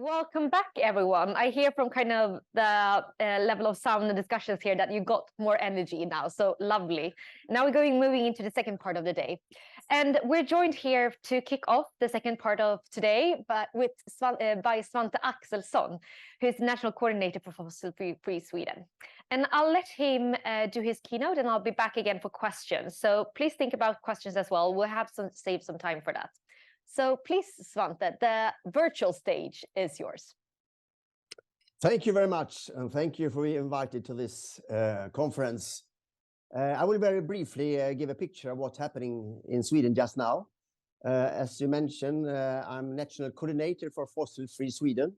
Welcome back, everyone. I hear from kind of the level of sound and discussions here that you got more energy now. So lovely. Now we're moving into the second part of the day. And we're joined here to kick off the second part of today, but by Svante Axelsson, who's the National Coordinator for Fossil Free Sweden. And I'll let him do his keynote, and I'll be back again for questions. So please think about questions as well. We'll have save some time for that. So please, Svante, the virtual stage is yours. Thank you very much, and thank you for being invited to this conference. I will very briefly give a picture of what's happening in Sweden just now. As you mentioned, I'm National Coordinator for Fossil Free Sweden.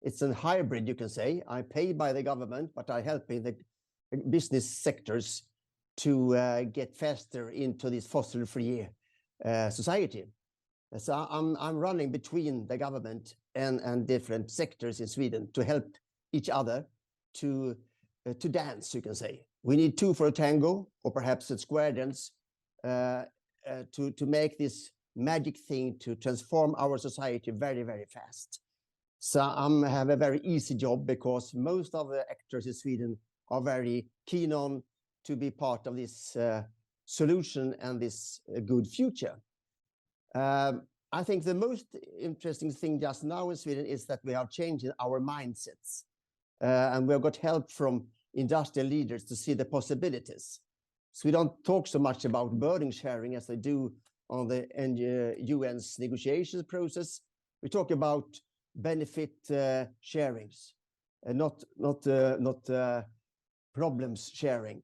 It's a hybrid, you can say. I'm paid by the government, but I help in the business sectors to get faster into this fossil-free society. So I'm running between the government and different sectors in Sweden to help each other to dance, you can say. We need two for a tango, or perhaps a square dance, to make this magic thing to transform our society very, very fast. So I have a very easy job because most of the actors in Sweden are very keen on to be part of this solution and this good future. I think the most interesting thing just now in Sweden is that we are changing our mindsets. And we have got help from industrial leaders to see the possibilities. So we don't talk so much about burden sharing as they do on the UN's negotiations process. We talk about benefit sharings, and not problems sharing.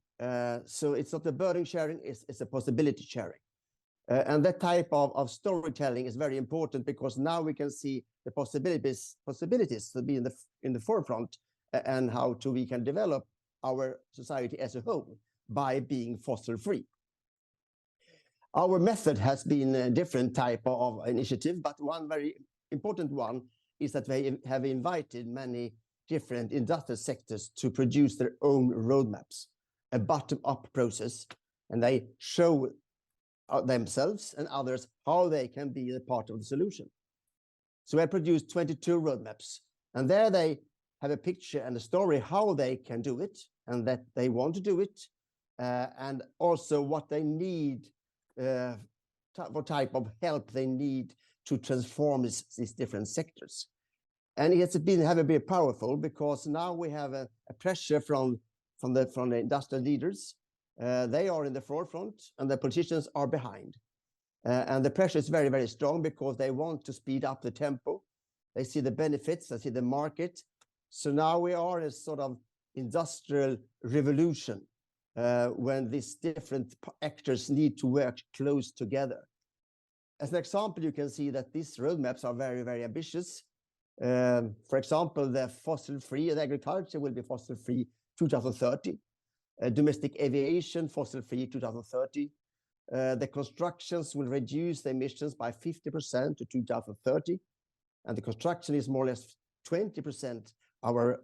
So it's not a burden sharing, it's a possibility sharing. And that type of storytelling is very important because now we can see the possibilities to be in the forefront and how we can develop our society as a whole by being fossil free. Our method has been a different type of initiative, but one very important one is that they have invited many different industrial sectors to produce their own roadmaps, a bottom-up process, and they show themselves and others how they can be a part of the solution. So I produced 22 roadmaps, and there they have a picture and a story how they can do it and that they want to do it, and also what they need, what type of help they need to transform these different sectors. And it's been powerful because now we have a pressure from the industrial leaders. They are in the forefront and the politicians are behind. And the pressure is very, very strong because they want to speed up the tempo. They see the benefits, they see the market. So now we are in a sort of industrial revolution when these different actors need to work close together. As an example, you can see that these roadmaps are very, very ambitious. For example, the fossil-free agriculture will be fossil-free 2030. Domestic aviation, fossil-free 2030. The constructions will reduce the emissions by 50% to 2030. And the construction is more or less 20% our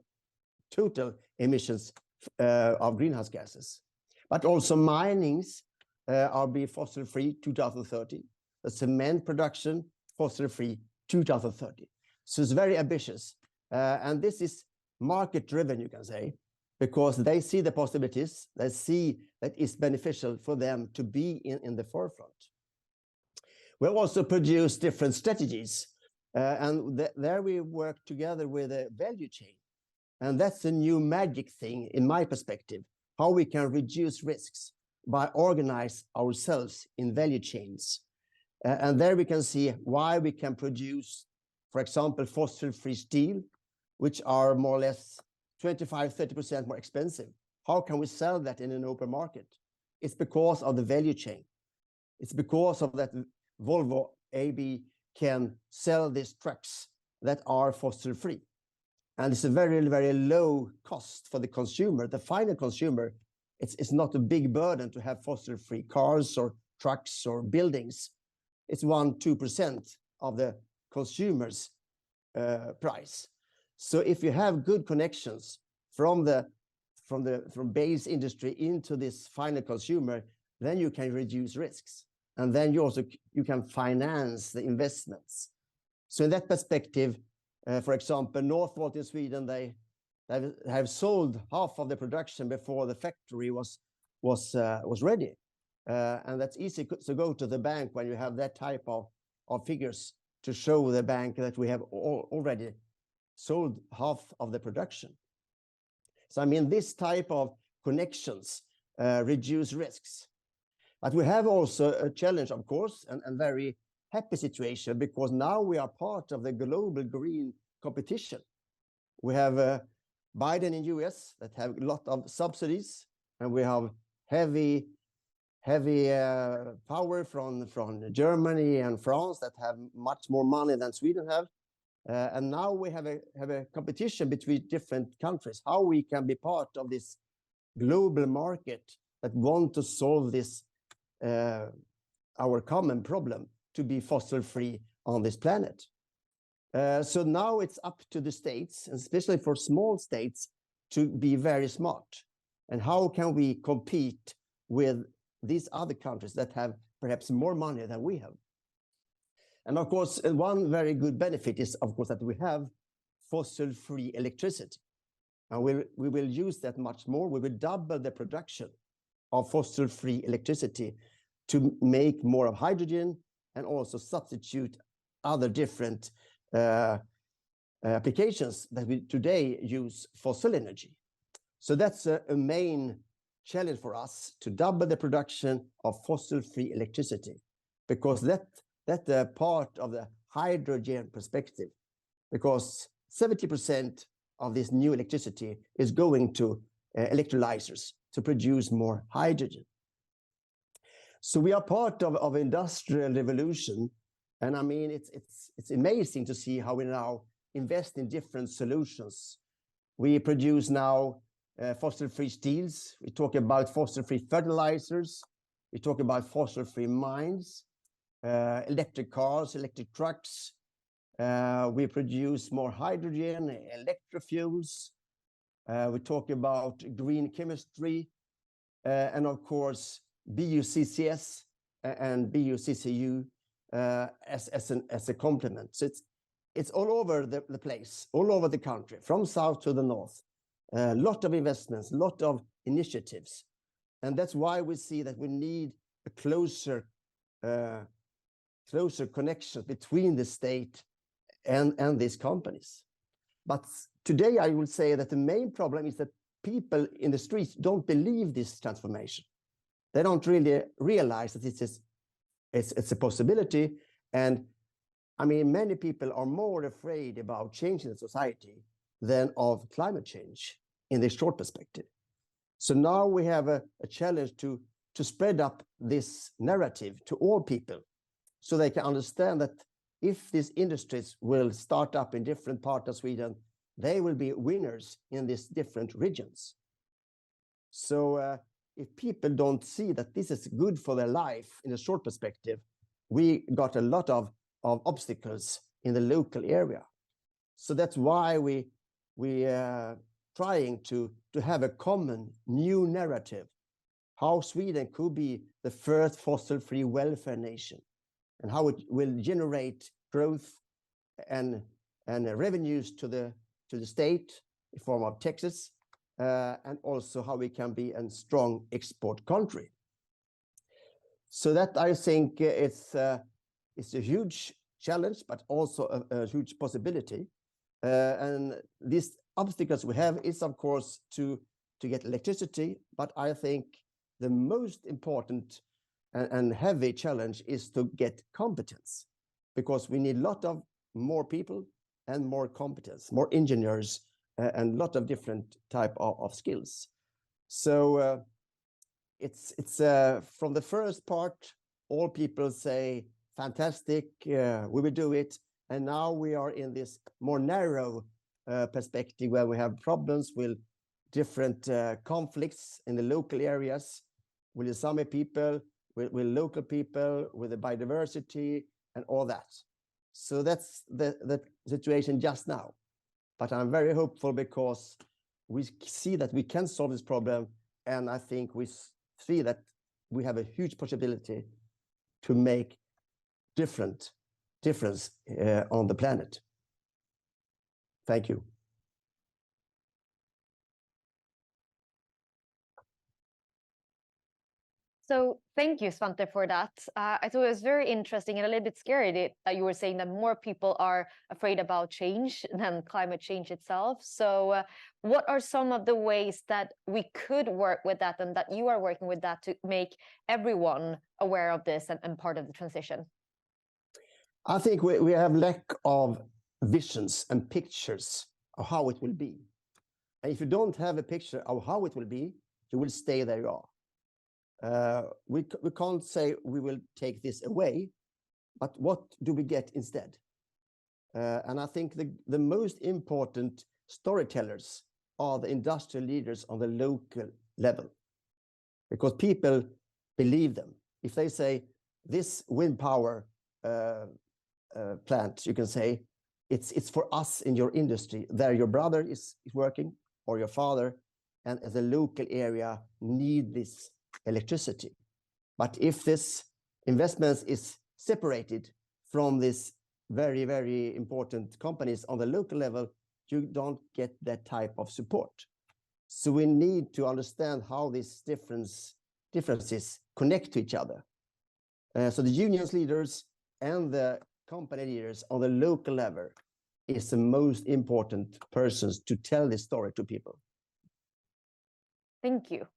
total emissions of greenhouse gases. But also minings are be fossil-free 2030. The cement production, fossil-free 2030. So it's very ambitious. And this is market-driven, you can say, because they see the possibilities, they see that it's beneficial for them to be in the forefront. We also produce different strategies, and there we work together with a value chain. And that's a new magic thing in my perspective, how we can reduce risks by organize ourselves in value chains. And there we can see why we can produce, for example, fossil-free steel, which are more or less 25–30% more expensive. How can we sell that in an open market? It's because of the value chain. It's because of that Volvo AB can sell these trucks that are fossil free. And it's a very, very low cost for the consumer. The final consumer, it's not a big burden to have fossil free cars or trucks or buildings. It's 1–2% of the consumer's price. So if you have good connections from base industry into this final consumer, then you can reduce risks, and then you can finance the investments. So in that perspective, For example, Northvolt in Sweden, they have sold half of the production before the factory was ready. And that's easy to go to the bank when you have that type of figures to show the bank that we have already sold half of the production. So I mean, this type of connections reduce risks. But we have also a challenge, of course, and very happy situation, because now we are part of the global green competition. We have Biden in US that have a lot of subsidies, and we have heavy power from Germany and France that have much more money than Sweden have. And now we have a competition between different countries, how we can be part of this global market that want to solve this, our common problem to be fossil free on this planet. So now it's up to the states, especially for small states, to be very smart. And how can we compete with these other countries that have perhaps more money than we have? And of course, one very good benefit is, of course, that we have fossil-free electricity. And we will use that much more. We will double the production of fossil-free electricity to make more of hydrogen and also substitute other different applications that we today use fossil energy. So that's a main challenge for us, to double the production of fossil-free electricity, because that's part of the hydrogen perspective, because 70% of this new electricity is going to electrolyzers to produce more hydrogen. So we are part of industrial revolution, and I mean it's amazing to see how we now invest in different solutions. We produce now fossil-free steels. We talk about fossil-free fertilizers. We talk about fossil-free mines, electric cars, electric trucks. We produce more hydrogen, electrofuels. We talk about green chemistry, and of course, BUCCS and BUCCU as a complement. So it's all over the place, all over the country, from south to the north. A lot of investments, a lot of initiatives. And that's why we see that we need a closer connection between the state and these companies. But today I will say that the main problem is that people in the streets don't believe this transformation. They don't really realize that it's a possibility. And I mean, many people are more afraid about changing the society than of climate change in the short perspective. So now we have a challenge to spread up this narrative to all people, so they can understand that if these industries will start up in different parts of Sweden, they will be winners in these different regions. So if people don't see that this is good for their life in a short perspective, we got a lot of obstacles in the local area. So that's why we trying to have a common new narrative, how Sweden could be the first fossil-free welfare nation, and how it will generate growth and revenues to the state in form of taxes, and also how we can be a strong export country. So that, I think, it's a huge challenge, but also a huge possibility. And these obstacles we have is, of course, to get electricity, but I think the most important and heavy challenge is to get competence, because we need a lot of more people and more competence, more engineers, and a lot of different type of skills. So it's from the first part, all people say, fantastic, we will do it. And now we are in this more narrow perspective where we have problems with different conflicts in the local areas, with the Sami people, with local people, with the biodiversity and all that. So that's the situation just now. But I'm very hopeful, because we see that we can solve this problem. And I think we see that we have a huge possibility to make difference on the planet. Thank you. So thank you, Svante, for that. I thought it was very interesting and a little bit scary that you were saying that more people are afraid about change than climate change itself. So what are some of the ways that we could work with that and that you are working with that to make everyone aware of this and part of the transition? I think we have lack of visions and pictures of how it will be. And if you don't have a picture of how it will be, you will stay there you are. We can't say we will take this away, but what do we get instead? And I think the most important storytellers are the industrial leaders on the local level, because people believe them. If they say this wind power plant, you can say it's for us in your industry. There your brother is working or your father, and as a local area need this electricity. But if this investment is separated from this very, very important companies on the local level, you don't get that type of support. So we need to understand how these differences connect to each other. So the unions leaders and the company leaders on the local level is the most important persons to tell this story to people. Thank you.